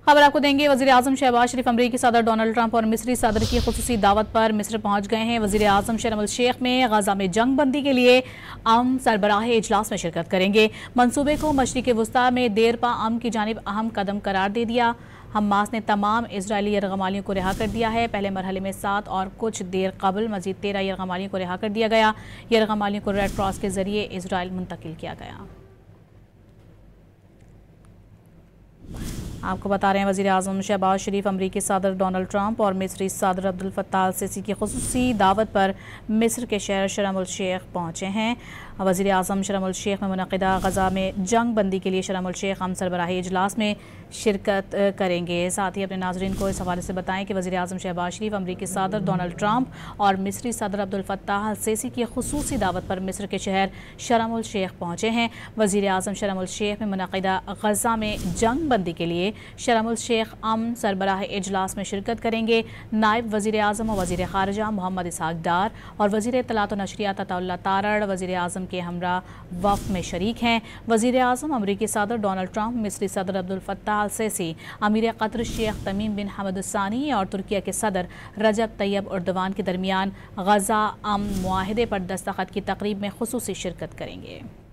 खबर आपको देंगे। वज़ीर आज़म शहबाज शरीफ अमरीकी सदर डोनाल्ड ट्रंप और मिस्री सदर की खुसूसी दावत पर मिस्र पहुंच गए हैं। वज़ीर आज़म शर्म अल शेख में गजा में जंग बंदी के लिए अम सरबराह इजलास में शिरकत करेंगे। मंसूबे को मशरिक़ वुस्ता में देर पा अम की जानिब अहम कदम करार दे दिया। हमास ने तमाम इजरायली यरगमालियों को रिहा कर दिया है। पहले मरहले में 7 और कुछ देर कबल मजीद 13 यरगमालियों को रिहा कर दिया गया। यरगमालियों को रेड क्रॉस के जरिए इजराइल मुंतकिल किया गया। आपको बता रहे हैं वज़ीर आज़म शहबाज शरीफ अमरीकी सदर डोनाल्ड ट्रंप और मिस्री सदर अब्दुल फत्ताह अल सीसी की खुसूसी दावत पर मिस्र के शहर शर्म अल शेख पहुँचे हैं। वज़ीर आज़म शर्म अल शेख में मुनक़िदा गजा में जंग बंदी के लिए शर्म अल शेख हम सरबराही इजलास में शिरकत करेंगे। साथ ही अपने नाज़रीन को इस हवाले से बताएं कि वज़ीर आज़म शहबाज शरीफ अमरीकी सदर डोनाल्ड ट्रंप और मिस्री सदर अब्दुल फत्ताह अल सीसी की खुसूसी दावत पर मिस्र के शहर शर्म अल शेख पहुँचे हैं। वज़ीर आज़म शर्म अल शेख में मुनक़िदा गजा में जंग बंदी के लिए शर्म अल शेख अमन सरबराह इजलास में शिरकत करेंगे। नायब वज़ीर आज़म और वज़ीर ख़ारिजा मोहम्मद इसहाक़ डार और वज़ीर इत्तलात व नशरियात अताउल्लाह तारड़ वज़ीर आज़म के हमरा वफ़द में शरीक हैं। वज़ीर आज़म अमरीकी सदर डोनाल्ड ट्रंप, मिस्री सदर अब्दुल फत्ताह अल सीसी, अमीर क़तर शेख तमीम बिन हमद अल सानी और तुर्किया के सदर रजब तैयब एर्दोगान के दरमियान गजा अमन मुआहिदे पर दस्तखत की तकरीब में खुसूसी शिरकत करेंगे।